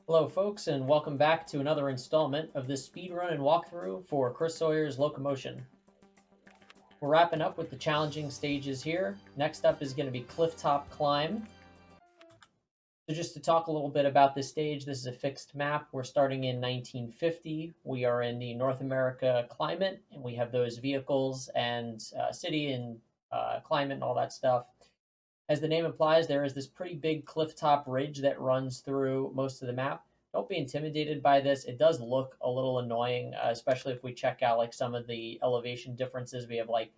Hello, folks, and welcome back to another installment of this speedrun and walkthrough for Chris Sawyer's Locomotion. We're wrapping up with the challenging stages here. Next up is going to be Clifftop Climb. So, just to talk a little bit about this stage, this is a fixed map. We're starting in 1950. We are in the North America climate, and we have those vehicles and city and climate and all that stuff. As the name implies, there is this pretty big clifftop ridge that runs through most of the map. Don't be intimidated by this. It does look a little annoying, especially if we check out like some of the elevation differences. We have like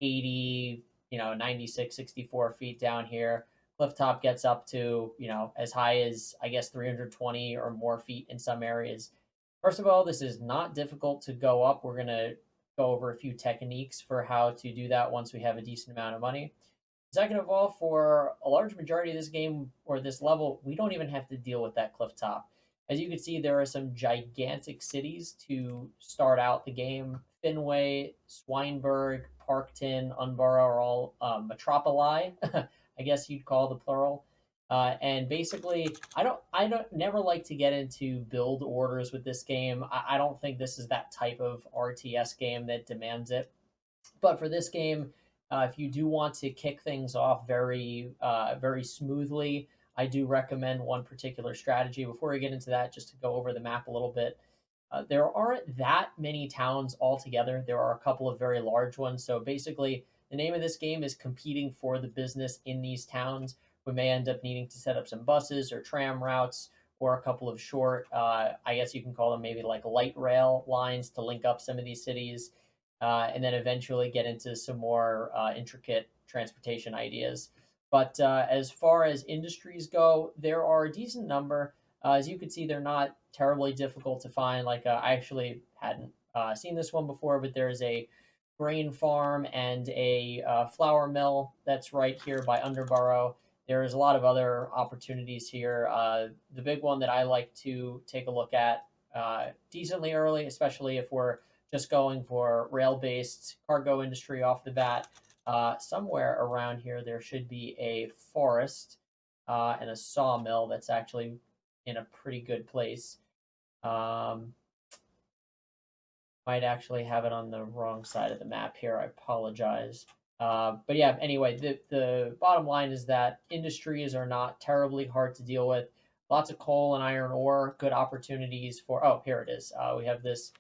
80, 96, 64 feet down here. Clifftop gets up to, as high as I guess 320 or more feet in some areas. First of all, this is not difficult to go up. We're going to go over a few techniques for how to do that once we have a decent amount of money. Second of all, for a large majority of this game or this level, we don't even have to deal with that cliff top. As you can see, there are some gigantic cities to start out the game. Fenway, Swineburg, Parkton, Unborough are all metropoli, I guess you'd call the plural. And basically, I don't never like to get into build orders with this game. I don't think this is that type of RTS game that demands it. But for this game, if you do want to kick things off very smoothly, I do recommend one particular strategy. Before we get into that, just to go over the map a little bit, there aren't that many towns altogether. There are a couple of very large ones. So basically, the name of this game is competing for the business in these towns. We may end up needing to set up some buses or tram routes or a couple of short, I guess you can call them maybe like light rail lines to link up some of these cities, and then eventually get into some more intricate transportation ideas. But as far as industries go, there are a decent number. As you can see, they're not terribly difficult to find. Like I actually hadn't seen this one before, but there's a grain farm and a flour mill that's right here by Underborough. There's a lot of other opportunities here. The big one that I like to take a look at decently early, especially if we're just going for rail-based cargo industry off the bat. Somewhere around here, there should be a forest and a sawmill that's actually in a pretty good place. Um, might actually have it on the wrong side of the map here. I apologize. But yeah, anyway, the bottom line is that industries are not terribly hard to deal with. Lots of coal and iron ore, good opportunities for. Oh, here it is. We have this.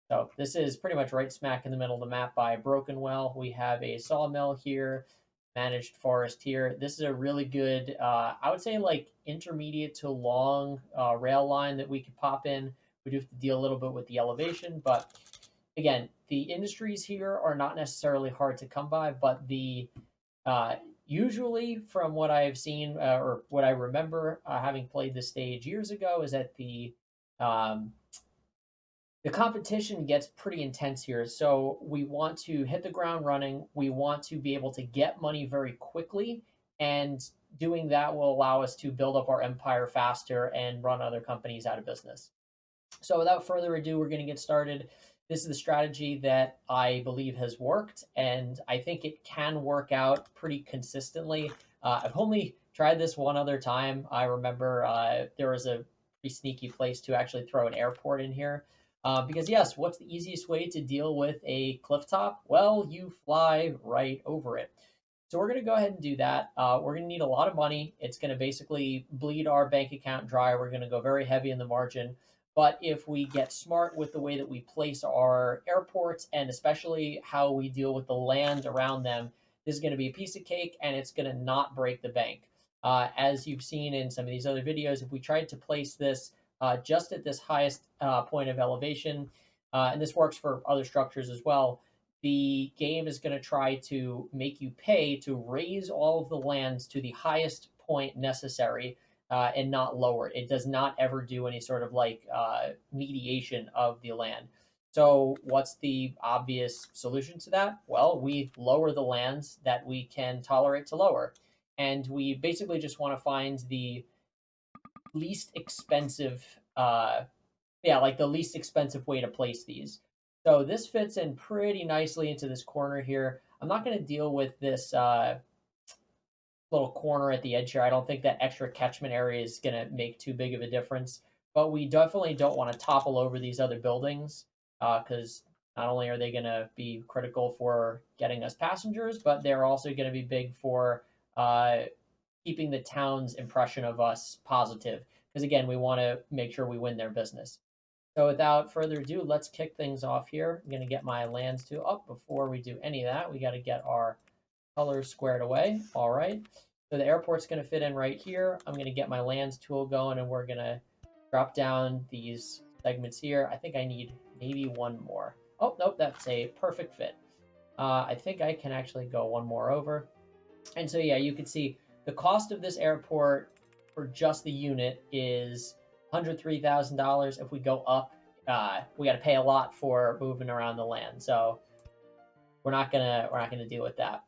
So this is pretty much right smack in the middle of the map by Broken Well. We have a sawmill here, managed forest here. This is a really good, I would say like intermediate to long rail line that we could pop in. We do have to deal a little bit with the elevation, but again, the industries here are not necessarily hard to come by, but the uh, usually from what I've seen or what I remember having played the stage years ago is that um, the competition gets pretty intense here. So we want to hit the ground running. We want to be able to get money very quickly, and doing that will allow us to build up our empire faster and run other companies out of business. So without further ado, we're going to get started. This is the strategy that I believe has worked, and I think it can work out pretty consistently. I've only tried this one other time. I remember there was a pretty sneaky place to actually throw an airport in here. Because yes, what's the easiest way to deal with a cliff top? Well, you fly right over it. So we're going to go ahead and do that. We're going to need a lot of money. It's going to basically bleed our bank account dry. We're going to go very heavy in the margin. But if we get smart with the way that we place our airports and especially how we deal with the land around them, this is going to be a piece of cake and it's going to not break the bank. As you've seen in some of these other videos, if we tried to place this just at this highest point of elevation, and this works for other structures as well, the game is going to try to make you pay to raise all of the lands to the highest point necessary and not lower it. It does not ever do any sort of like mediation of the land. So, what's the obvious solution to that? Well, we lower the lands that we can tolerate to lower. And we basically just want to find the least expensive, like the least expensive way to place these. So, this fits in pretty nicely into this corner here. I'm not going to deal with this little corner at the edge here. I don't think that extra catchment area is going to make too big of a difference. but we definitely don't want to topple over these other buildings because not only are they going to be critical for getting us passengers, but they're also going to be big for uh, keeping the town's impression of us positive. Because again, we want to make sure we win their business. So without further ado, let's kick things off here. I'm going to get my lands to up. Before we do any of that, we got to get our colors squared away. All right. So the airport's going to fit in right here. I'm going to get my lands tool going, and we're going to drop down these segments here. I think I need maybe one more. Oh, nope, that's a perfect fit. I think I can actually go one more over. And so, yeah, you can see the cost of this airport for just the unit is $103,000. If we go up, we got to pay a lot for moving around the land. So we're not gonna deal with that.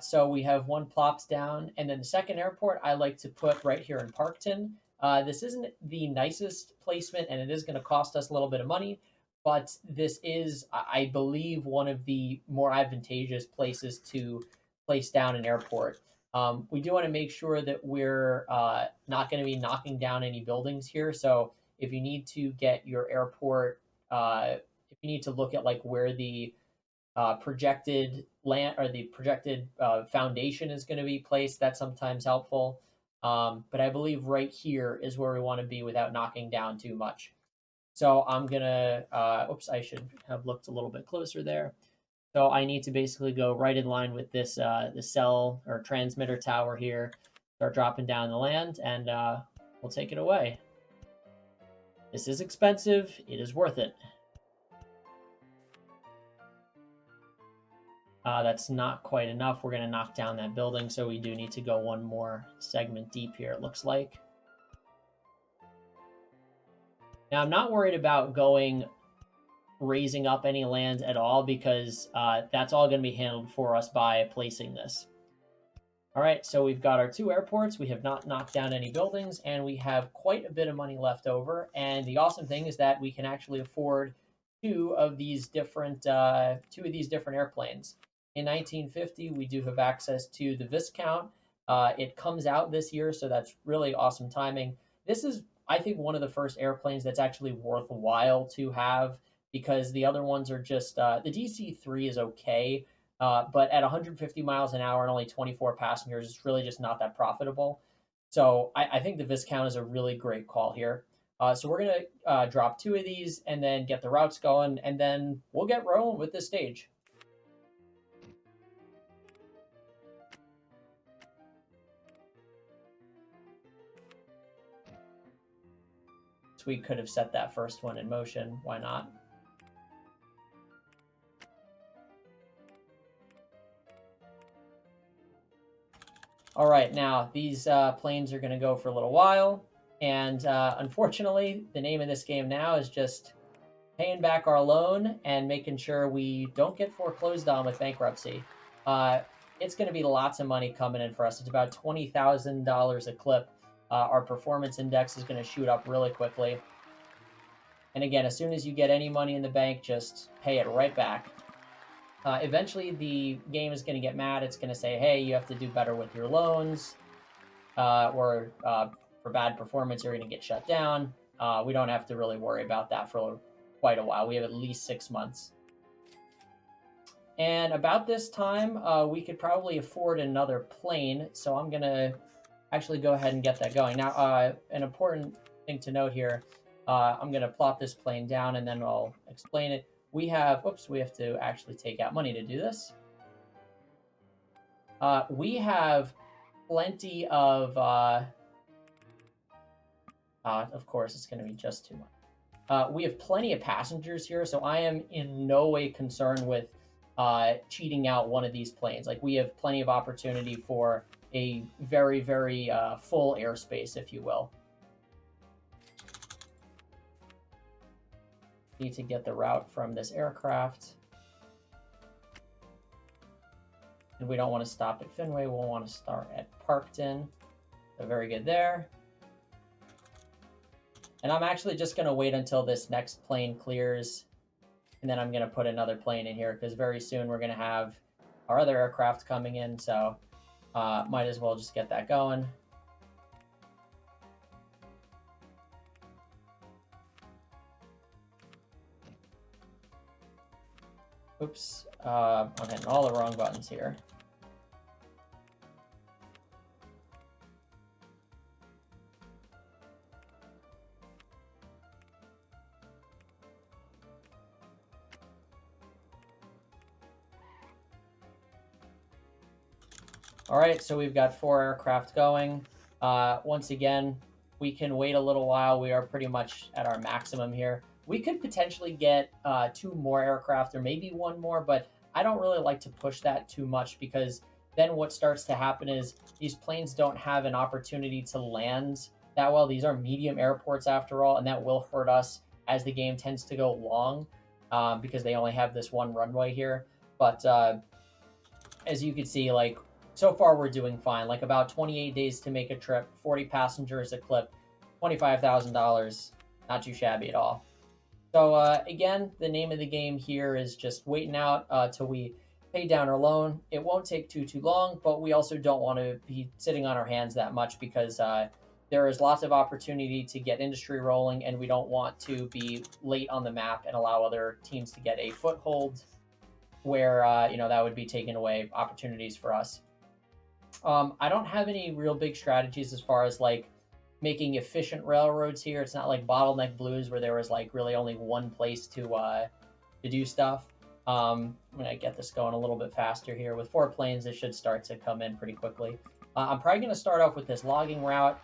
So we have one plopped down, and then the second airport I like to put right here in Parkton. This isn't the nicest placement, and it is going to cost us a little bit of money, but this is, I believe, one of the more advantageous places to place down an airport. We do want to make sure that we're not going to be knocking down any buildings here. So if you need to get your airport, if you need to look at like where the projected land or the projected foundation is going to be placed. That's sometimes helpful. But I believe right here is where we want to be without knocking down too much. So I'm gonna, oops, I should have looked a little bit closer there. So I need to basically go right in line with this the cell or transmitter tower here. Start dropping down the land, and we'll take it away. This is expensive. It is worth it. That's not quite enough. We're going to knock down that building, so we do need to go one more segment deep here, it looks like. Now, I'm not worried about raising up any land at all because that's all going to be handled for us by placing this. All right, so we've got our two airports. We have not knocked down any buildings, and we have quite a bit of money left over. And the awesome thing is that we can actually afford two of these different airplanes. In 1950, we do have access to the Viscount. It comes out this year, so that's really awesome timing. This is, I think, one of the first airplanes that's actually worthwhile to have because the other ones are just the DC-3 is okay, but at 150 miles an hour and only 24 passengers, it's really just not that profitable. So I think the Viscount is a really great call here. So we're going to drop two of these and then get the routes going, and then we'll get rolling with this stage. So we could have set that first one in motion. Why not? All right, now these planes are going to go for a little while. And unfortunately, the name of this game now is just paying back our loan and making sure we don't get foreclosed on with bankruptcy. It's going to be lots of money coming in for us. It's about $20,000 a clip. Our performance index is going to shoot up really quickly. And again, as soon as you get any money in the bank, just pay it right back. Eventually, the game is going to get mad. It's going to say, hey, you have to do better with your loans, or for bad performance, you're going to get shut down. We don't have to really worry about that for quite a while. We have at least 6 months. And about this time, we could probably afford another plane. So I'm going to actually go ahead and get that going. Now, an important thing to note here, I'm going to plop this plane down and then I'll explain it. We have to actually take out money to do this. We have plenty of course, it's going to be just too much. We have plenty of passengers here, so I am in no way concerned with cheating out one of these planes. Like, we have plenty of opportunity for a very, very full airspace, if you will. Need to get the route from this aircraft. And we don't want to stop at Fenway. We'll want to start at Parkton. So very good there. And I'm actually just going to wait until this next plane clears. And then I'm going to put another plane in here because very soon we're going to have our other aircraft coming in. So might as well just get that going. Oops, I'm hitting all the wrong buttons here. All right, so we've got 4 aircraft going. Once again, we can wait a little while. We are pretty much at our maximum here. We could potentially get 2 more aircraft or maybe 1 more, but I don't really like to push that too much because then what starts to happen is these planes don't have an opportunity to land that well. These are medium airports after all, and that will hurt us as the game tends to go long because they only have this one runway here. But as you can see, like so far we're doing fine. Like about 28 days to make a trip, 40 passengers a clip, $25,000. Not too shabby at all. So again, the name of the game here is just waiting out till we pay down our loan. It won't take too long, but we also don't want to be sitting on our hands that much because there is lots of opportunity to get industry rolling, and we don't want to be late on the map and allow other teams to get a foothold where that would be taking away opportunities for us. I don't have any real big strategies as far as like making efficient railroads here. It's not like Bottleneck Blues where there was like really only one place to do stuff. I'm gonna get this going a little bit faster here. With 4 planes, it should start to come in pretty quickly. I'm probably gonna start off with this logging route.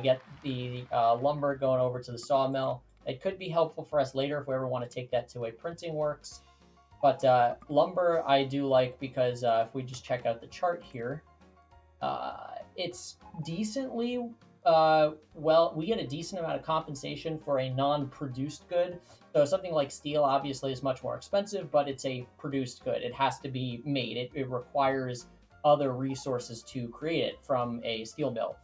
Get the lumber going over to the sawmill. It could be helpful for us later if we ever want to take that to a printing works. But lumber I do like because if we just check out the chart here, it's decently well, we get a decent amount of compensation for a non-produced good. So something like steel obviously is much more expensive, but it's a produced good. It has to be made. It requires other resources to create it from a steel mill.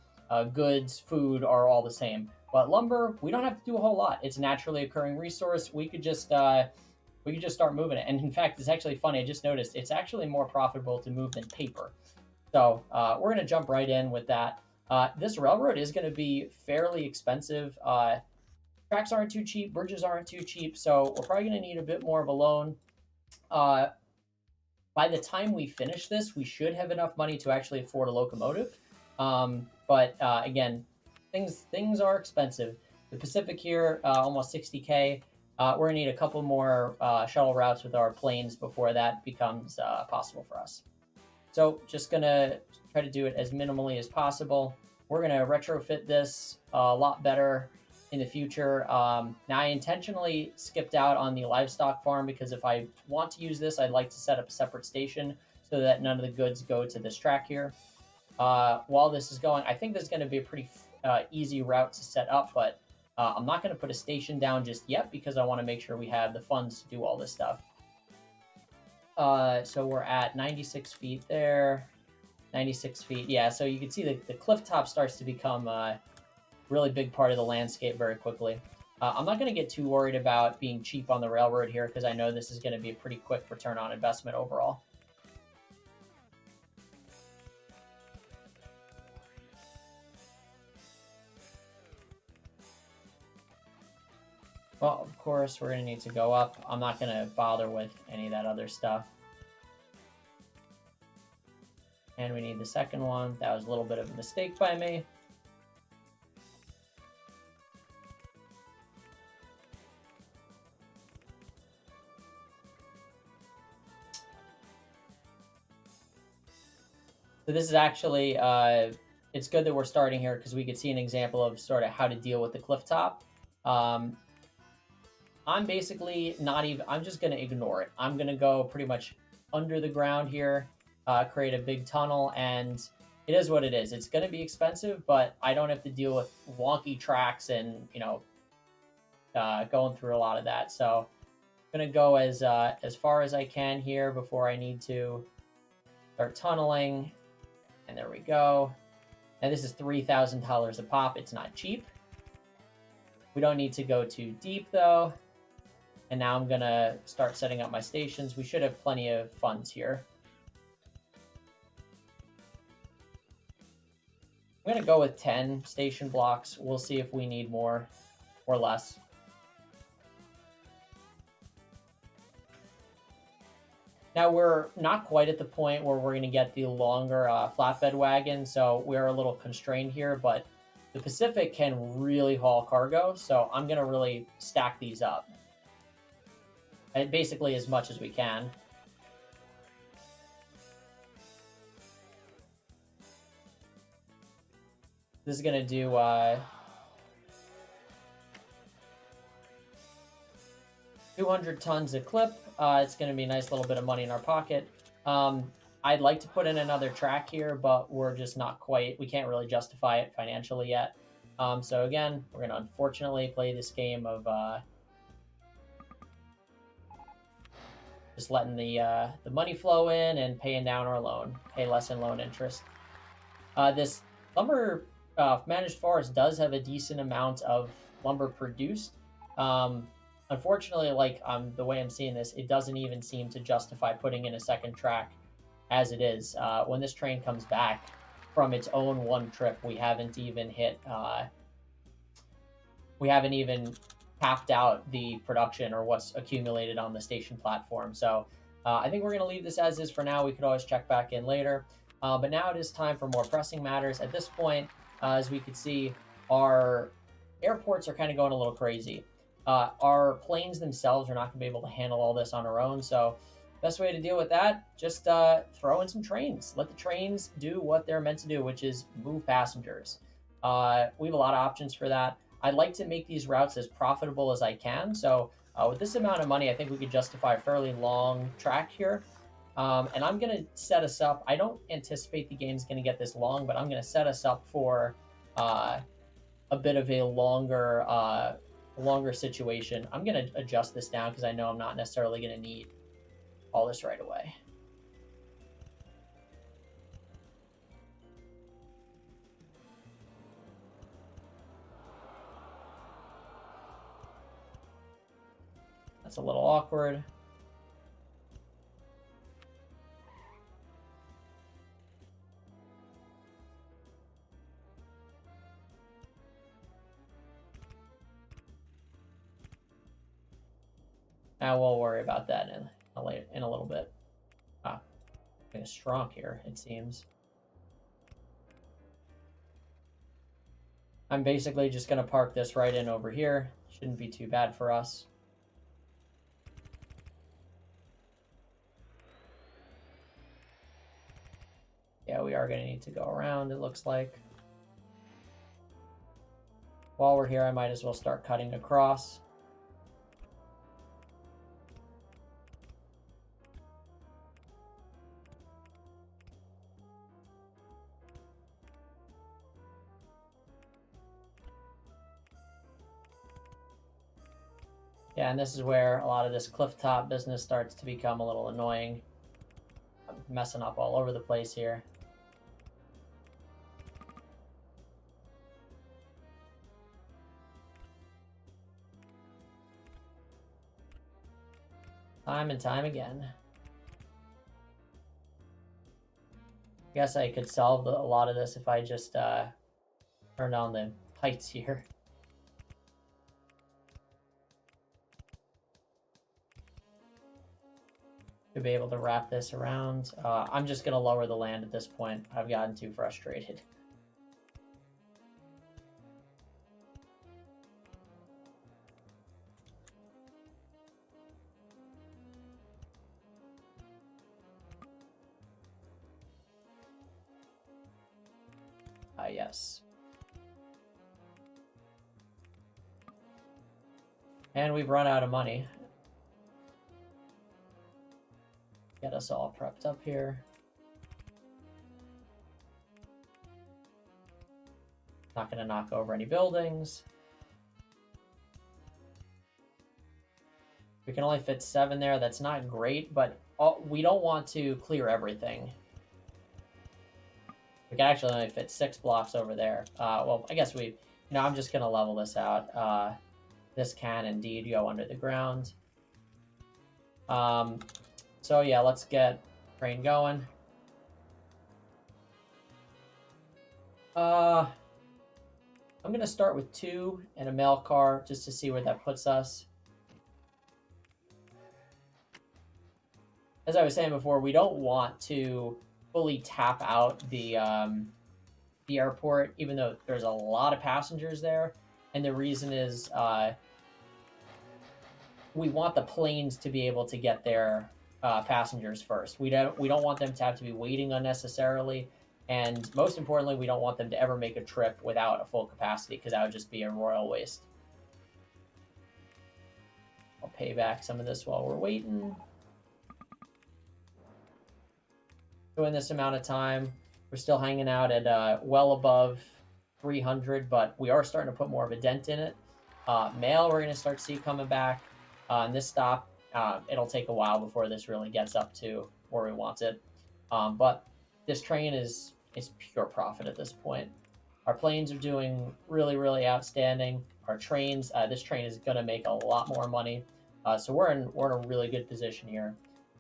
Goods, food are all the same. But lumber, we don't have to do a whole lot. It's a naturally occurring resource. We could just start moving it. And in fact, it's actually funny. I just noticed it's actually more profitable to move than paper. So we're going to jump right in with that. This railroad is going to be fairly expensive. Tracks aren't too cheap. Bridges aren't too cheap. So we're probably going to need a bit more of a loan. By the time we finish this, we should have enough money to actually afford a locomotive. But again, things are expensive. The Pacific here, almost 60K. We're gonna need a couple more shuttle routes with our planes before that becomes possible for us. So just gonna try to do it as minimally as possible. We're gonna retrofit this a lot better in the future. Now I intentionally skipped out on the livestock farm because if I want to use this, I'd like to set up a separate station so that none of the goods go to this track here. While this is going, I think this is going to be a pretty easy route to set up, but I'm not going to put a station down just yet because I want to make sure we have the funds to do all this stuff. So we're at 96 feet there, 96 feet. Yeah, so you can see the cliff top starts to become a really big part of the landscape very quickly. I'm not going to get too worried about being cheap on the railroad here because I know this is going to be a pretty quick return on investment overall. Well, of course, we're going to need to go up. I'm not going to bother with any of that other stuff. And we need the second one. That was a little bit of a mistake by me. So this is actually, it's good that we're starting here because we could see an example of sort of how to deal with the cliff top. I'm basically not even, I'm just going to ignore it. I'm going to go pretty much under the ground here, create a big tunnel, and it is what it is. It's going to be expensive, but I don't have to deal with wonky tracks and, going through a lot of that. So I'm going to go as far as I can here before I need to start tunneling. And there we go. And this is $3,000 a pop. It's not cheap. We don't need to go too deep, though. And now I'm going to start setting up my stations. We should have plenty of funds here. I'm going to go with 10 station blocks. We'll see if we need more or less. Now, we're not quite at the point where we're going to get the longer flatbed wagon, so we're a little constrained here, but the Pacific can really haul cargo, so I'm going to really stack these up. Basically as much as we can. This is going to do 200 tons a clip. It's going to be a nice little bit of money in our pocket. I'd like to put in another track here, but we're just not quite, we can't really justify it financially yet. So again, we're going to unfortunately play this game of just letting the money flow in and paying down our loan, pay less in loan interest. This lumber managed forest does have a decent amount of lumber produced. Unfortunately, like the way I'm seeing this, it doesn't even seem to justify putting in a second track as it is. When this train comes back from its own one trip, we haven't even tapped out the production or what's accumulated on the station platform. So I think we're going to leave this as is for now. We could always check back in later. But now it is time for more pressing matters. At this point, as we could see, our airports are kind of going a little crazy. Our planes themselves are not going to be able to handle all this on our own. So best way to deal with that, just throw in some trains. Let the trains do what they're meant to do, which is move passengers. We have a lot of options for that. I'd like to make these routes as profitable as I can. So with this amount of money, I think we could justify a fairly long track here. And I'm going to set us up. I don't anticipate the game's going to get this long, but I'm going to set us up for a bit of a longer situation. I'm going to adjust this down because I know I'm not necessarily going to need all this right away. That's a little awkward. Now we'll worry about that in a little bit. Getting strong here, it seems. I'm basically just going to park this right in over here. Shouldn't be too bad for us. Yeah, we are going to need to go around, it looks like. While we're here, I might as well start cutting across. Yeah, and this is where a lot of this clifftop business starts to become a little annoying. I'm messing up all over the place here. Time and time again. I guess I could solve a lot of this if I just turned on the heights here. To be able to wrap this around. I'm just going to lower the land at this point. I've gotten too frustrated. Yes. And we've run out of money. Get us all prepped up here. Not going to knock over any buildings. We can only fit 7 there. That's not great, but we don't want to clear everything. We can actually only fit 6 blocks over there. Well, I guess I'm just going to level this out. This can indeed go under the ground. So yeah, let's get train going. I'm going to start with 2 and a mail car just to see where that puts us. as I was saying before, we don't want to fully tap out the airport, even though there's a lot of passengers there. And the reason is we want the planes to be able to get their passengers first. We don't want them to have to be waiting unnecessarily, and most importantly, we don't want them to ever make a trip without a full capacity because that would just be a royal waste. I'll pay back some of this while we're waiting. So in this amount of time, we're still hanging out at well above 300, but we are starting to put more of a dent in it. Mail, we're going to start to see coming back. And this stop, it'll take a while before this really gets up to where we want it. But this train is pure profit at this point. Our planes are doing really, really outstanding. Our trains, this train is going to make a lot more money. So we're in a really good position here.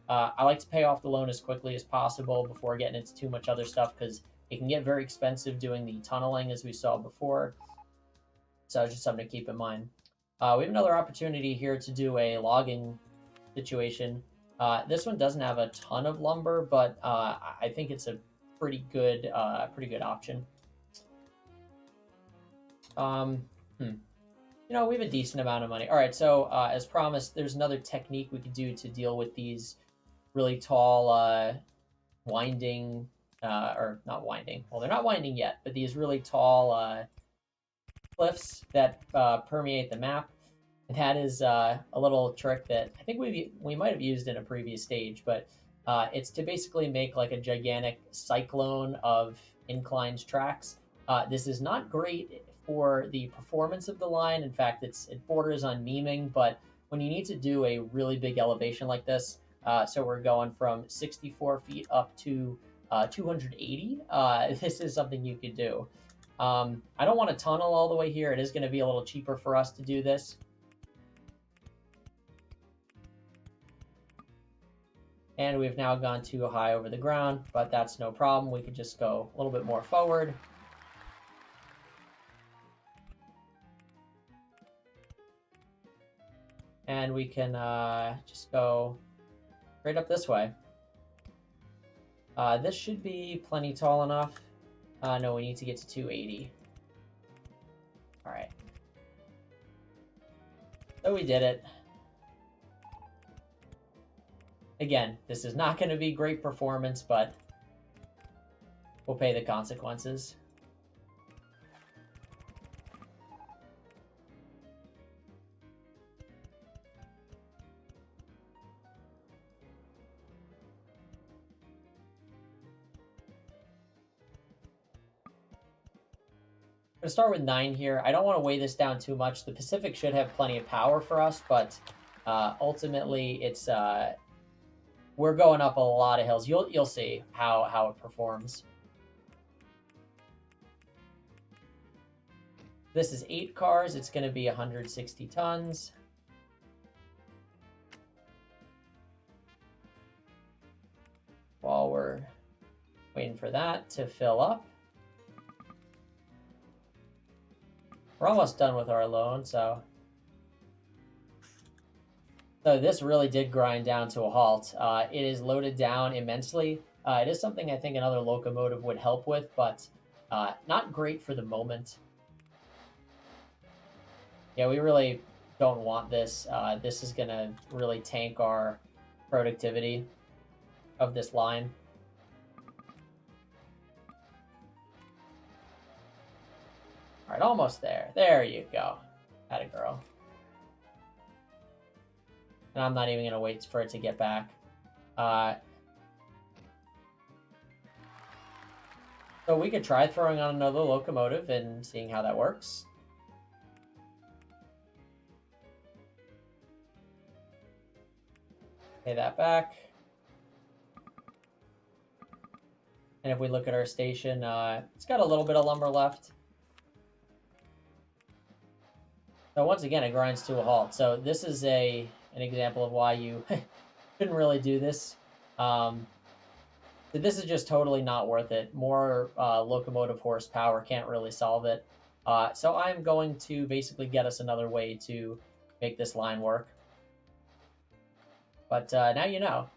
I like to pay off the loan as quickly as possible before getting into too much other stuff because it can get very expensive doing the tunneling as we saw before. So just something to keep in mind. We have another opportunity here to do a logging situation. This one doesn't have a ton of lumber, but I think it's a pretty good option. We have a decent amount of money. All right, so as promised, there's another technique we could do to deal with these really tall winding, or not winding. Well, they're not winding yet, but these really tall cliffs that permeate the map. And that is a little trick that I think we might have used in a previous stage, but it's to basically make like a gigantic cyclone of inclined tracks. This is not great for the performance of the line. In fact, it borders on memeing, but when you need to do a really big elevation like this, so we're going from 64 feet up to 280, this is something you could do. I don't want to tunnel all the way here. It is going to be a little cheaper for us to do this. And we've now gone too high over the ground, but that's no problem. We could just go a little bit more forward. And we can just go right up this way. This should be plenty tall enough. No, we need to get to 280. All right. So we did it. Again, this is not going to be great performance, but we'll pay the consequences. I'm going to start with 9 here. I don't want to weigh this down too much. The Pacific should have plenty of power for us, but ultimately it's we're going up a lot of hills. You'll see how it performs. This is 8 cars. It's going to be 160 tons. While we're waiting for that to fill up. We're almost done with our loan, so this really did grind down to a halt. It is loaded down immensely. It is something I think another locomotive would help with, but not great for the moment. Yeah, we really don't want this. This is going to really tank our productivity of this line. All right, almost there. There you go. Atta girl. And I'm not even going to wait for it to get back. So we could try throwing on another locomotive and seeing how that works. Pay that back. And if we look at our station, it's got a little bit of lumber left. So once again, it grinds to a halt. So this is an example of why you shouldn't really do this. This is just totally not worth it. More locomotive horsepower can't really solve it. So I'm going to basically get us another way to make this line work. But now you know.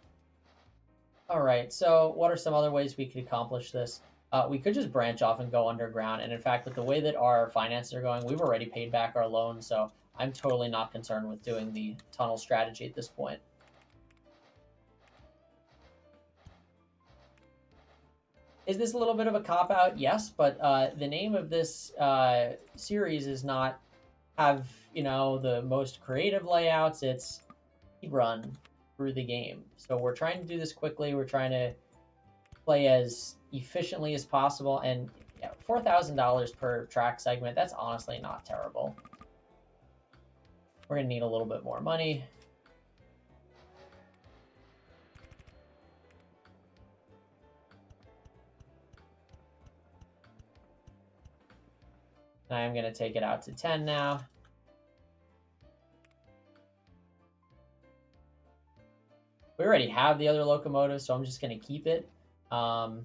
All right, so what are some other ways we could accomplish this? We could just branch off and go underground. And in fact, with the way that our finances are going, we've already paid back our loan. So I'm totally not concerned with doing the tunnel strategy at this point. Is this a little bit of a cop out? Yes, but the name of this series is not have, the most creative layouts. It's run through the game. So we're trying to do this quickly. We're trying to play as efficiently as possible. And yeah, $4,000 per track segment, that's honestly not terrible. We're going to need a little bit more money. And I'm going to take it out to 10 now. We already have the other locomotive, so I'm just going to keep it. But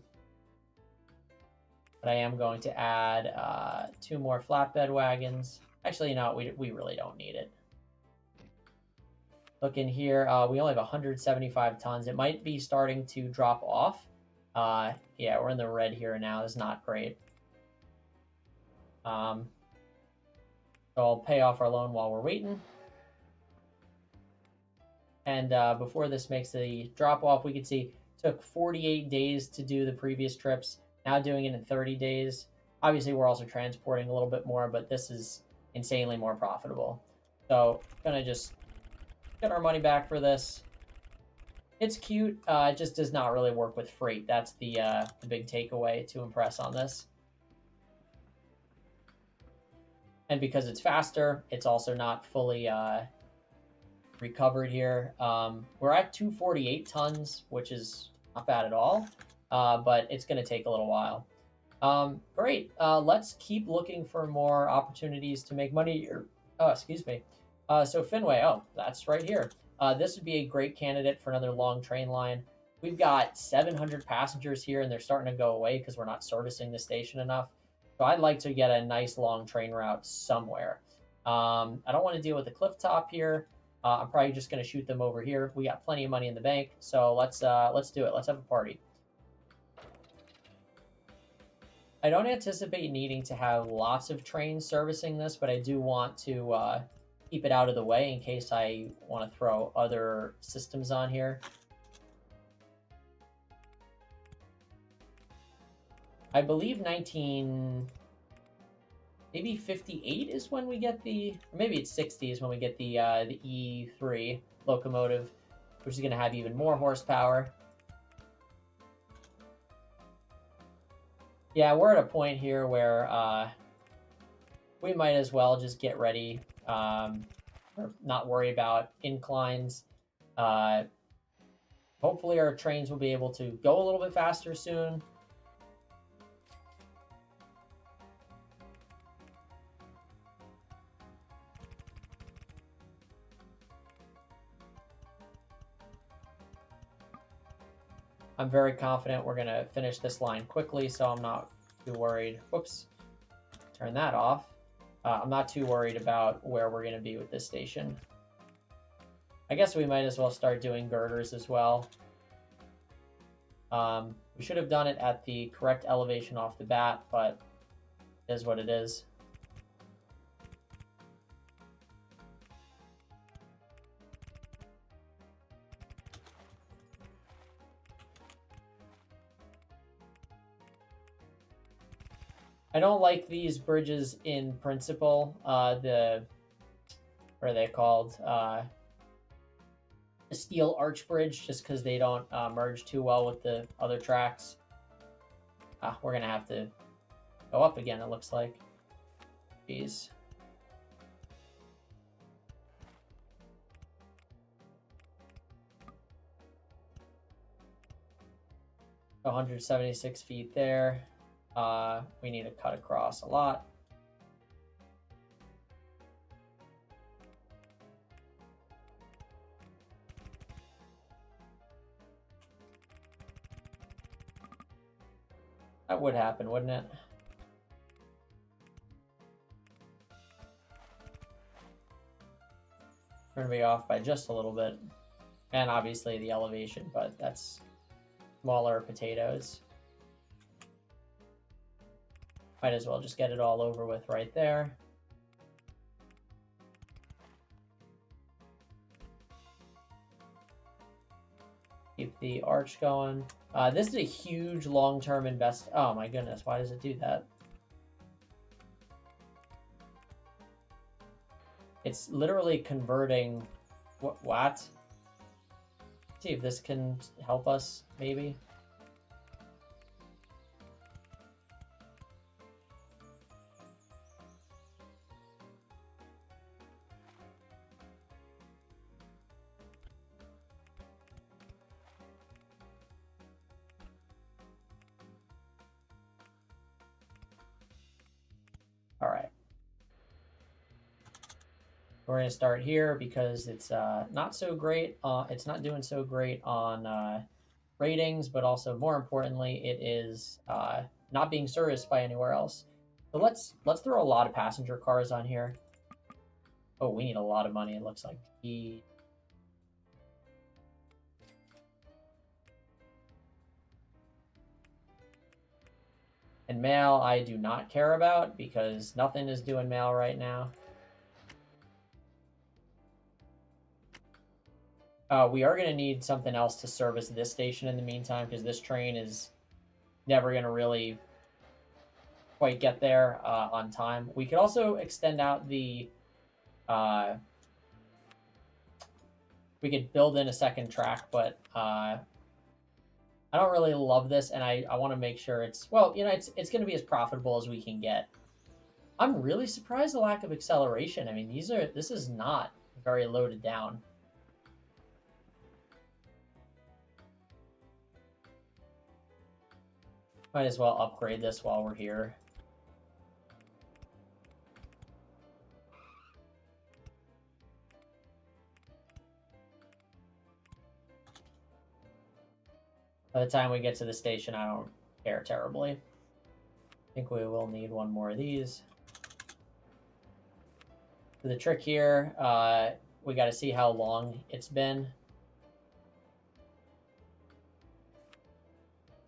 I am going to add 2 more flatbed wagons. Actually, we really don't need it. Look in here, we only have 175 tons. It might be starting to drop off. Yeah, we're in the red here now. That's not great. So I'll pay off our loan while we're waiting. And before this makes the drop off, we can see it took 48 days to do the previous trips. Now doing it in 30 days. Obviously, we're also transporting a little bit more, but this is insanely more profitable. So gonna just get our money back for this. It's cute. It just does not really work with freight. That's the big takeaway to impress on this. And because it's faster, it's also not fully recovered here. We're at 248 tons, which is not bad at all, but it's going to take a little while. Great. Let's keep looking for more opportunities to make money here. Oh, excuse me. So Fenway, that's right here. This would be a great candidate for another long train line. We've got 700 passengers here, and they're starting to go away because we're not servicing the station enough. So I'd like to get a nice long train route somewhere. I don't want to deal with the Clifftop here. I'm probably just going to shoot them over here. We got plenty of money in the bank, so let's do it. Let's have a party. I don't anticipate needing to have lots of trains servicing this, but I do want to keep it out of the way in case I want to throw other systems on here. I believe maybe 58 is when we get or maybe it's 60 is when we get the E3 locomotive, which is going to have even more horsepower. Yeah, we're at a point here where we might as well just get ready, or not worry about inclines. Hopefully our trains will be able to go a little bit faster soon. I'm very confident we're going to finish this line quickly, so I'm not too worried. Whoops. Turn that off. I'm not too worried about where we're going to be with this station. I guess we might as well start doing girders as well. We should have done it at the correct elevation off the bat, but it is what it is. I don't like these bridges in principle. What are they called? The steel arch bridge, just because they don't merge too well with the other tracks. We're gonna have to go up again, it looks like. Jeez. One 176 feet there. We need to cut across a lot. That would happen, wouldn't it? We're going to be off by just a little bit. And obviously the elevation, but that's smaller potatoes. Might as well just get it all over with right there. Keep the arch going. This is a huge long-term invest. Oh my goodness, why does it do that? It's literally converting. What? Let's see if this can help us, maybe. All right. We're going to start here because it's not so great. It's not doing so great on ratings, but also more importantly, it is not being serviced by anywhere else. So let's throw a lot of passenger cars on here. Oh, we need a lot of money, it looks like. And mail, I do not care about because nothing is doing mail right now. We are going to need something else to service this station in the meantime because this train is never going to really quite get there on time. We could also extend out the... we could build in a second track, but I don't really love this, and I want to make sure it's... Well, you know, it's going to be as profitable as we can get. I'm really surprised the lack of acceleration. I mean, this is not very loaded down. Might as well upgrade this while we're here. By the time we get to the station, I don't care terribly. I think we will need one more of these. So the trick here, we got to see how long it's been.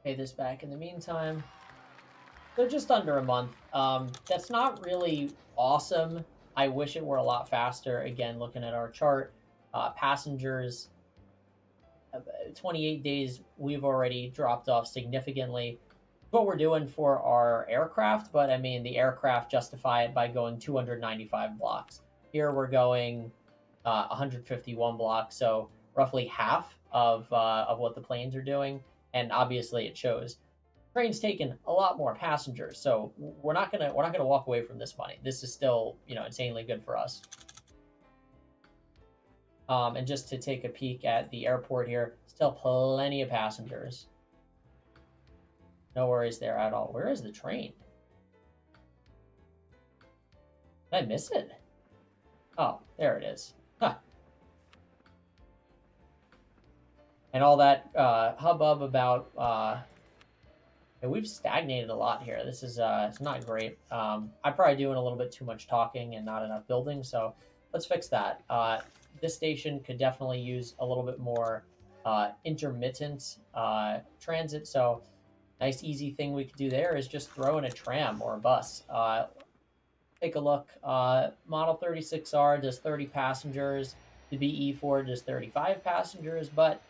Pay this back in the meantime. So just under a month. That's not really awesome. I wish it were a lot faster. Again, looking at our chart, passengers, 28 days, we've already dropped off significantly. What we're doing for our aircraft, but I mean, the aircraft justify it by going 295 blocks. Here we're going 151 blocks, so roughly half of what the planes are doing, and obviously it shows. Train's taking a lot more passengers, so we're not gonna walk away from this money. This is still, you know, insanely good for us. And just to take a peek at the airport here, still plenty of passengers. No worries there at all. Where is the train? Did I miss it? Oh, there it is. Huh. And all that hubbub about... we've stagnated a lot here. This is it's not great. I'm probably doing a little bit too much talking and not enough building, so let's fix that. This station could definitely use a little bit more intermittent transit, so nice easy thing we could do there is just throw in a tram or a bus. Take a look. Model 36R does 30 passengers. The BE4 does 35 passengers, but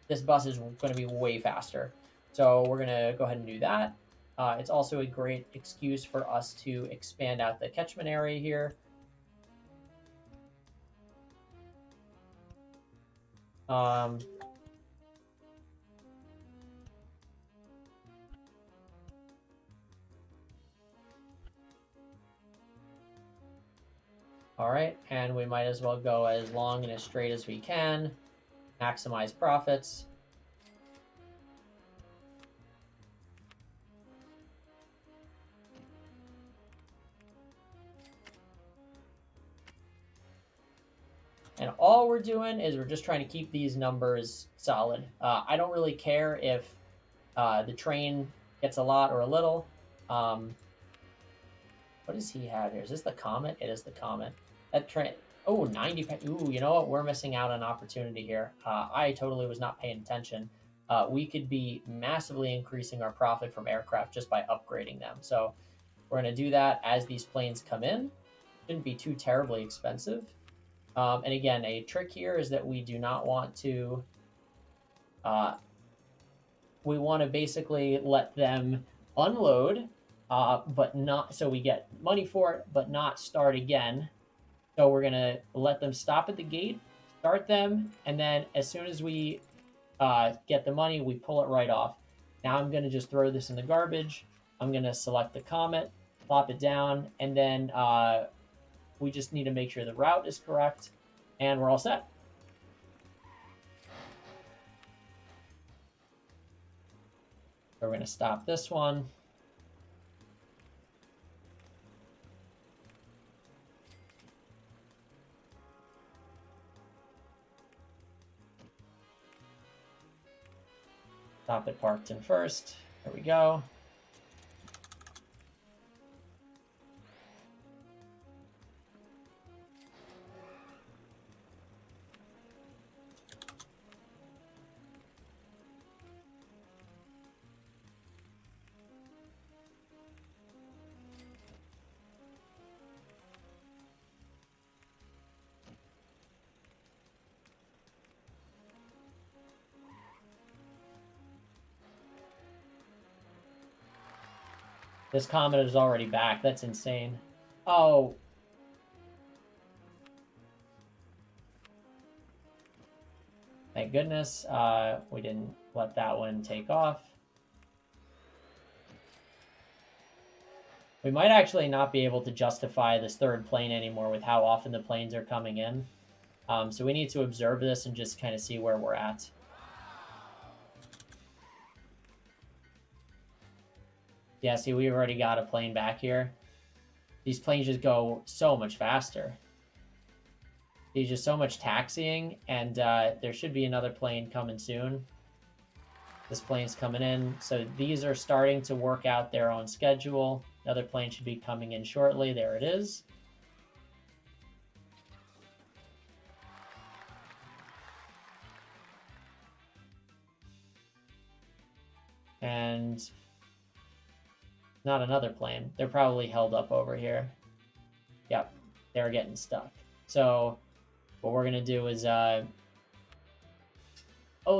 this bus is going to be way faster. So we're going to go ahead and do that. It's also a great excuse for us to expand out the catchment area here. All right, and we might as well go as long and as straight as we can. Maximize profits. And all we're doing is we're just trying to keep these numbers solid. I don't really care if the train gets a lot or a little. What does he have here? Is this the Comet? It is the Comet. That train... Oh, 90... Ooh, you know what? We're missing out on opportunity here. I totally was not paying attention. we could be massively increasing our profit from aircraft just by upgrading them. So we're going to do that as these planes come in. Shouldn't be too terribly expensive. And again, a trick here is that we do not want to, we want to basically let them unload, but not, so we get money for it, but not start again. So we're going to let them stop at the gate, start them, and then as soon as we get the money, we pull it right off. Now I'm going to just throw this in the garbage. I'm going to select the Comet, plop it down, and then we just need to make sure the route is correct, and we're all set. So we're going to stop this one. Stop it parked in first. There we go. This Comet is already back. That's insane. Oh. Thank goodness we didn't let that one take off. We might actually not be able to justify this third plane anymore with how often the planes are coming in. So we need to observe this and just kind of see where we're at. Yeah, see, we've already got a plane back here. These planes just go so much faster. There's just so much taxiing, and there should be another plane coming soon. This plane's coming in. So these are starting to work out their own schedule. Another plane should be coming in shortly. There it is. And not another plane. They're probably held up over here. Yep, they're getting stuck. So what we're going to do is... oh,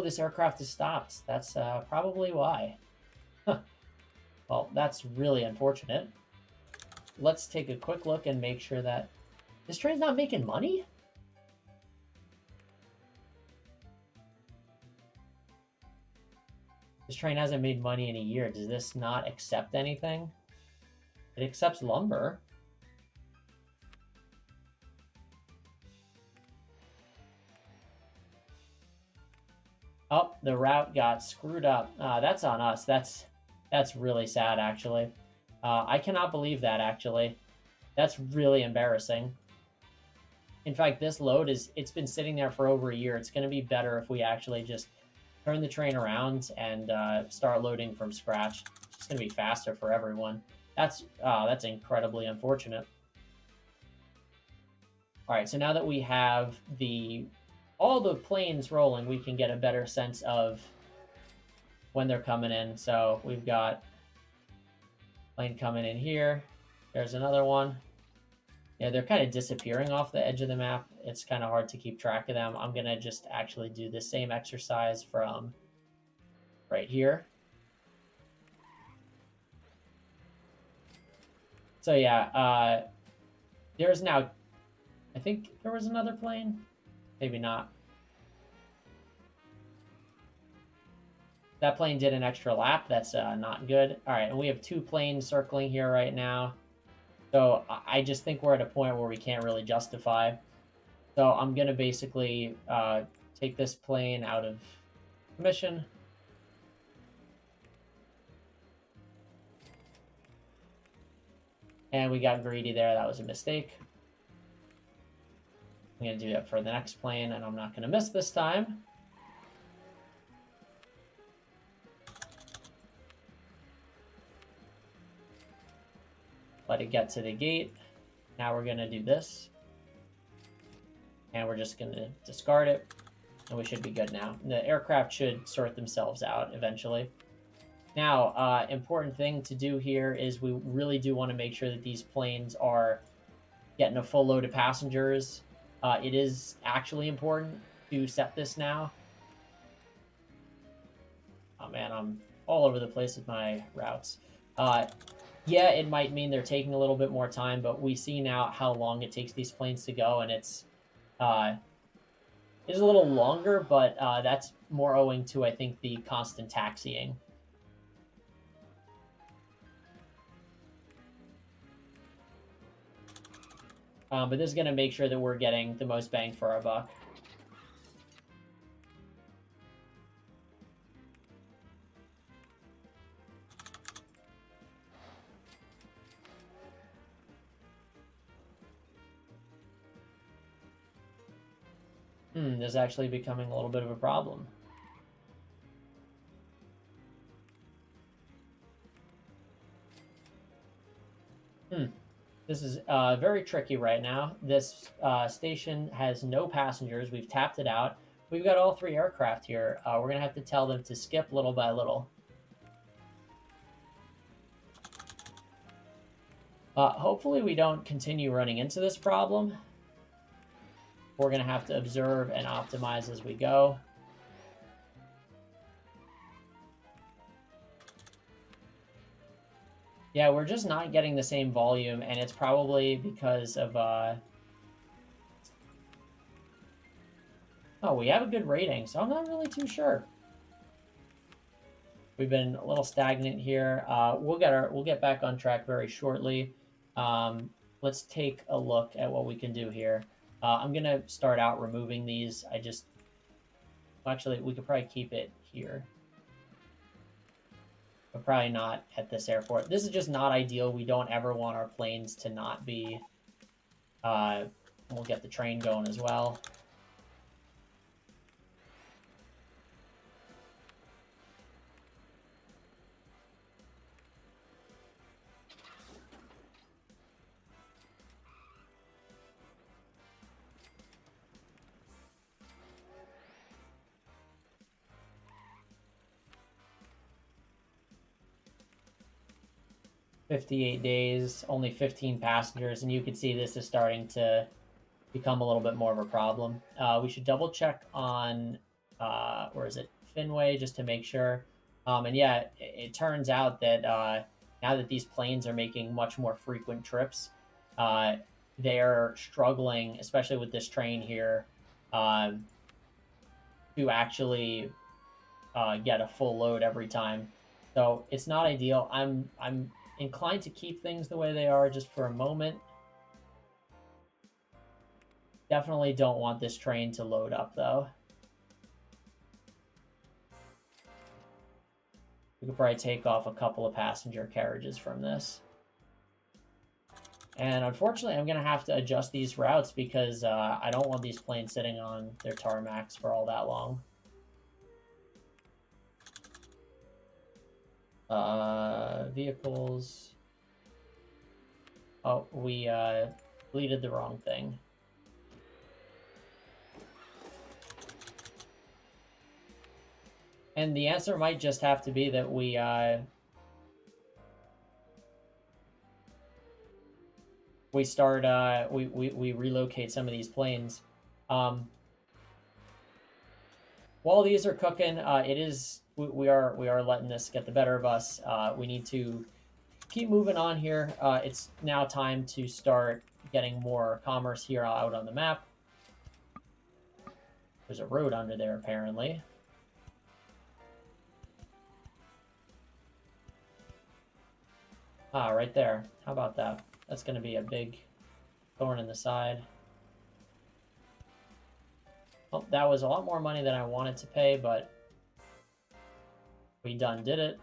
this aircraft is stopped. That's probably why. Well, that's really unfortunate. Let's take a quick look and make sure that... This train's not making money? This train hasn't made money in a year. Does this not accept anything? It accepts lumber. Oh, the route got screwed up. That's on us. That's really sad, actually. I cannot believe that, actually. That's really embarrassing. In fact, this load it's been sitting there for over a year. It's going to be better if we actually just turn the train around and start loading from scratch. It's going to be faster for everyone. That's incredibly unfortunate. All right, so now that we have all the planes rolling, we can get a better sense of when they're coming in. So we've got plane coming in here. There's another one. Yeah, they're kind of disappearing off the edge of the map. It's kind of hard to keep track of them. I'm going to just actually do the same exercise from right here. So yeah, there's now, I think there was another plane. Maybe not. That plane did an extra lap. That's not good. All right, and we have two planes circling here right now. So I just think we're at a point where we can't really justify. So I'm going to basically take this plane out of commission. And we got greedy there. That was a mistake. I'm going to do that for the next plane, and I'm not going to miss this time. Let it get to the gate. Now we're going to do this. And we're just going to discard it. And we should be good now. The aircraft should sort themselves out eventually. Now, important thing to do here is we really do want to make sure that these planes are getting a full load of passengers. It is actually important to set this now. Oh man, I'm all over the place with my routes. Yeah, it might mean they're taking a little bit more time, but we see now how long it takes these planes to go, and it's a little longer, but that's more owing to, I think, the constant taxiing. But this is going to make sure that we're getting the most bang for our buck. This is actually becoming a little bit of a problem. This is very tricky right now. This station has no passengers. We've tapped it out. We've got all 3 aircraft here. We're going to have to tell them to skip little by little. Hopefully we don't continue running into this problem. We're going to have to observe and optimize as we go. Yeah, we're just not getting the same volume, and it's probably because of... Oh, we have a good rating, so I'm not really too sure. We've been a little stagnant here. We'll get back on track very shortly. Let's take a look at what we can do here. I'm gonna start out removing these. Actually, we could probably keep it here, but probably not at this airport. This is just not ideal. We don't ever want our planes to not be. We'll get the train going as well. "58 days, only 15 passengers," and you can see this is starting to become a little bit more of a problem. We should double check on, where is it? Fenway, just to make sure. And yeah, it turns out that now that these planes are making much more frequent trips, they're struggling, especially with this train here, to actually get a full load every time. So it's not ideal. I'm inclined to keep things the way they are just for a moment. Definitely don't want this train to load up, though. We could probably take off a couple of passenger carriages from this. And unfortunately, I'm going to have to adjust these routes because I don't want these planes sitting on their tarmacs for all that long. Vehicles. Oh, we deleted the wrong thing. And the answer might just have to be that we relocate some of these planes. While these are cooking, we are letting this get the better of us. We need to keep moving on here. It's now time to start getting more commerce here out on the map. There's a road under there, apparently. Ah, right there. How about that? That's going to be a big thorn in the side. Well, that was a lot more money than I wanted to pay, but we done did it.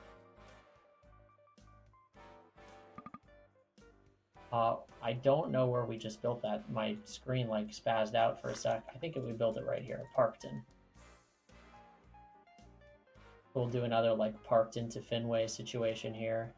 I don't know where we just built that. My screen like spazzed out for a sec. I think we built it right here, Parkton. We'll do another like Parkton to Fenway situation here.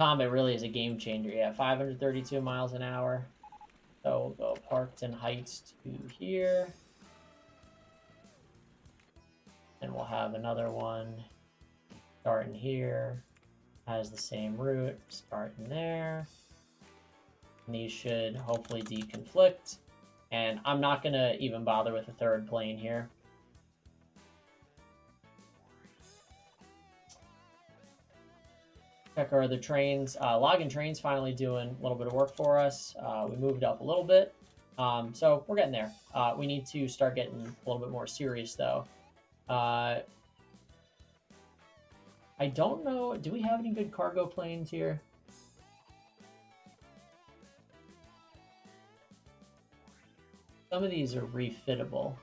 Combat really is a game changer. Yeah, 532 miles an hour. So we'll go Parkton Heights to here. And we'll have another one starting here. Has the same route, starting there. And these should hopefully deconflict. And I'm not going to even bother with a third plane here. Check our other trains. Login trains finally doing a little bit of work for us. We moved up a little bit. So we're getting there. We need to start getting a little bit more serious, though. I don't know. Do we have any good cargo planes here? Some of these are refittable.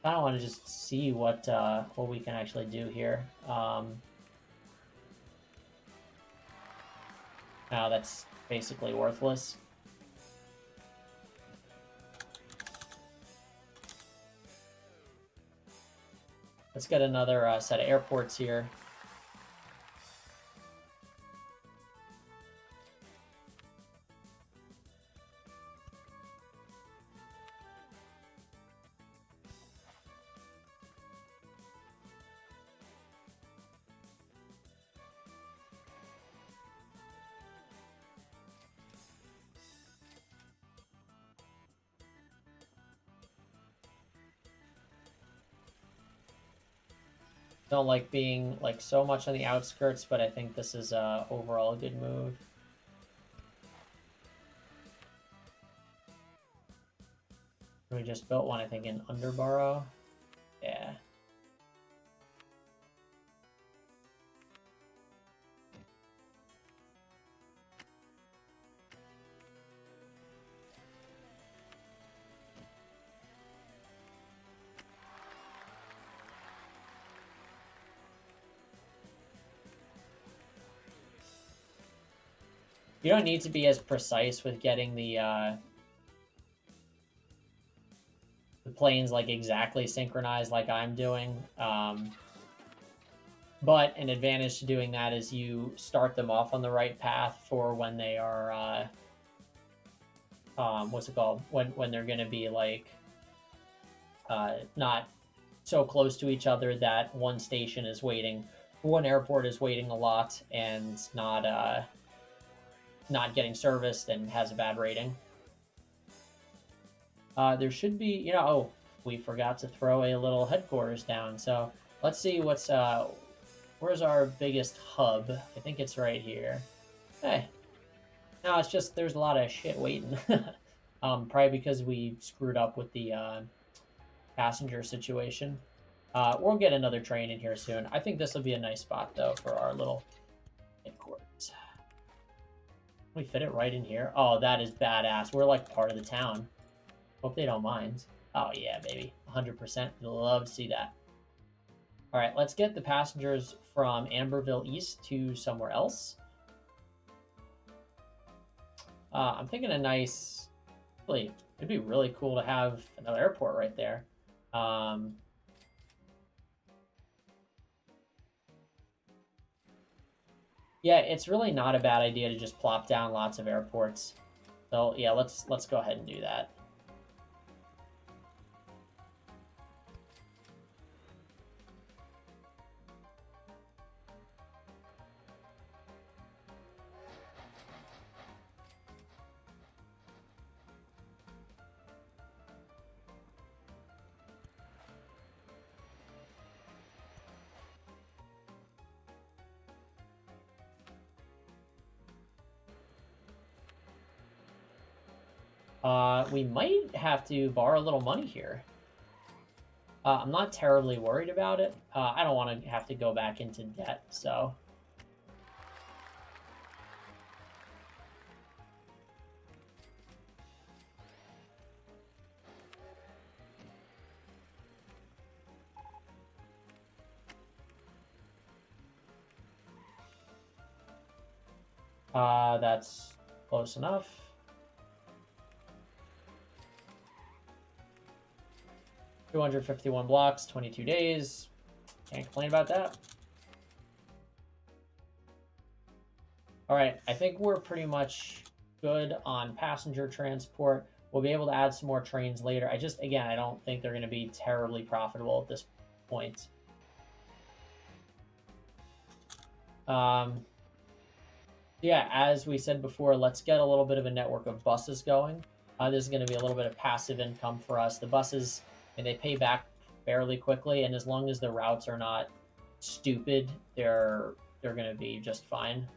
I don't want to just see what we can actually do here. No, that's basically worthless. Let's get another set of airports here. Don't like being like so much on the outskirts, but I think this is overall a good move. We just built one, I think, in Underborough. Yeah. You don't need to be as precise with getting the planes like exactly synchronized like I'm doing. But an advantage to doing that is you start them off on the right path for when they are what's it called? When they're gonna be like not so close to each other that one station is waiting, one airport is waiting a lot and not getting serviced and has a bad rating. There should be, oh, we forgot to throw a little headquarters down. So let's see where's our biggest hub? I think it's right here. Hey, no, it's just there's a lot of shit waiting. Probably because we screwed up with the passenger situation. We'll get another train in here soon. I think this will be a nice spot, though, for our little headquarters. We fit it right in here. Oh, that is badass. We're like part of the town. Hope they don't mind. Oh, yeah, baby. 100%. Love to see that. All right, let's get the passengers from Amberville East to somewhere else. I'm thinking a nice... Really, it'd be really cool to have another airport right there. Yeah, it's really not a bad idea to just plop down lots of airports. So yeah, let's go ahead and do that. We might have to borrow a little money here. I'm not terribly worried about it. I don't want to have to go back into debt, so... That's close enough. 251 blocks, 22 days. Can't complain about that. All right, I think we're pretty much good on passenger transport. We'll be able to add some more trains later. Again, I don't think they're going to be terribly profitable at this point. Yeah, as we said before, let's get a little bit of a network of buses going. This is going to be a little bit of passive income for us. The buses, and they pay back fairly quickly, and as long as the routes are not stupid, they're going to be just fine.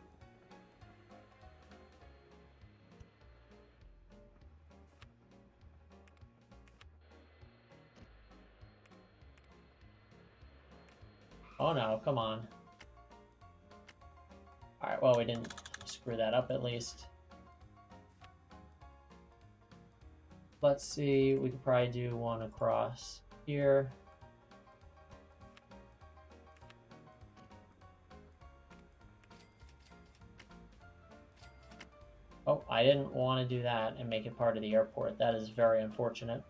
Oh no, come on. All right, well, we didn't screw that up at least. Let's see, we could probably do one across here. Oh, I didn't want to do that and make it part of the airport. That is very unfortunate.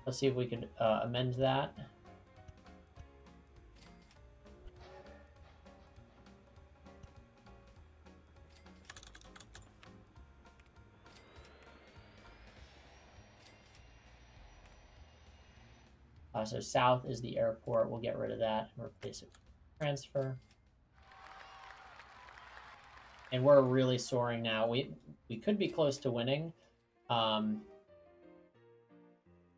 Let's see if we could amend that. So south is the airport. We'll get rid of that and replace it with transfer. And we're really soaring now. We could be close to winning. A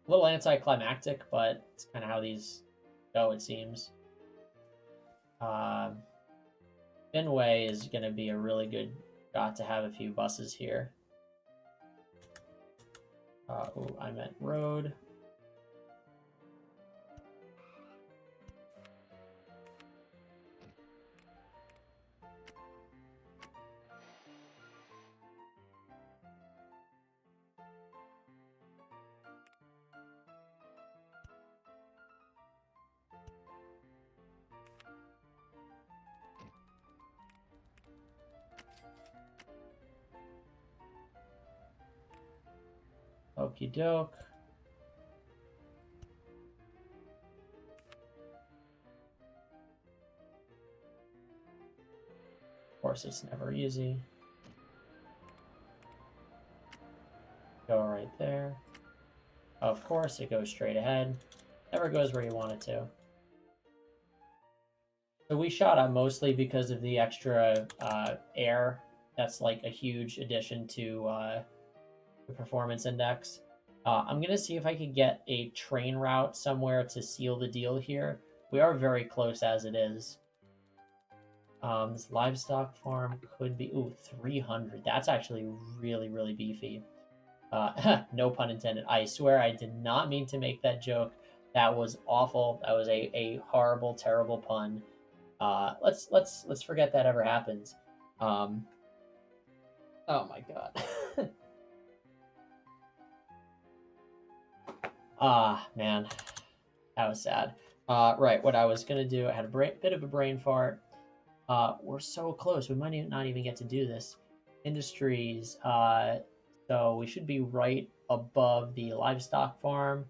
little anticlimactic, but it's kind of how these go, it seems. Fenway is going to be a really good shot to have a few buses here. Oh, I meant road. Okie doke. Of course, it's never easy. Go right there. Of course, it goes straight ahead. Never goes where you want it to. So we shot up mostly because of the extra air. That's like a huge addition to the performance index. I'm going to see if I can get a train route somewhere to seal the deal here. We are very close as it is. This livestock farm could be... Ooh, 300. That's actually really, really beefy. No pun intended. I swear I did not mean to make that joke. That was awful. That was a horrible, terrible pun. Let's forget that ever happens. Oh my god. Man, that was sad. Right, what I was gonna do, I had a bit of a brain fart. We're so close. We might not even get to do this. Industries. So we should be right above the livestock farm.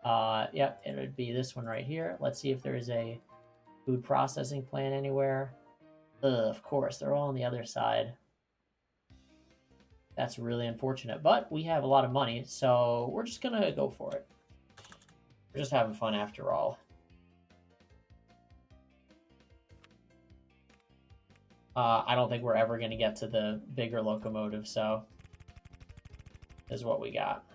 Yep, it would be this one right here. Let's see if there is a food processing plant anywhere. Of course, they're all on the other side. That's really unfortunate, but we have a lot of money, so we're just gonna go for it. We're just having fun after all. I don't think we're ever gonna get to the bigger locomotive, so this is what we got.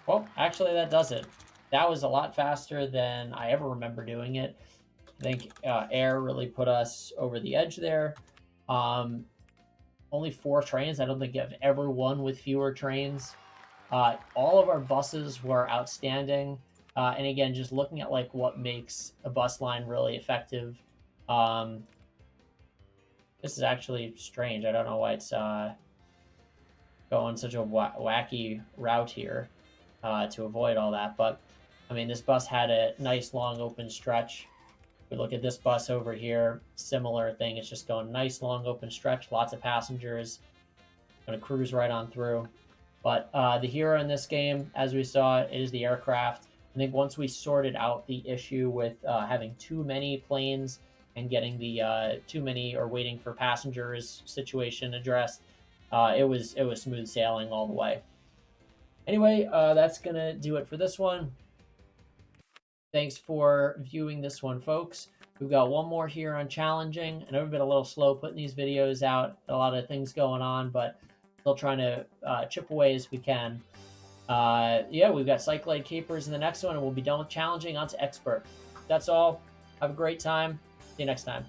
Well, actually, that does it. That was a lot faster than I ever remember doing it. I think air really put us over the edge there. Only 4 trains. I don't think I've ever won with fewer trains. All of our buses were outstanding. And again, just looking at like what makes a bus line really effective. This is actually strange. I don't know why it's going such a wacky route here to avoid all that. But I mean, this bus had a nice long open stretch. We look at this bus over here, similar thing. It's just going nice long open stretch, lots of passengers. Gonna cruise right on through. But the hero in this game, as we saw, is the aircraft. I think once we sorted out the issue with having too many planes and getting the too many or waiting for passengers situation addressed, it was smooth sailing all the way. Anyway, that's gonna do it for this one. Thanks for viewing this one, folks. We've got one more here on challenging. I know we've been a little slow putting these videos out. A lot of things going on, but still trying to chip away as we can. Yeah, we've got Cyclade Capers in the next one, and we'll be done with challenging onto expert. That's all. Have a great time. See you next time.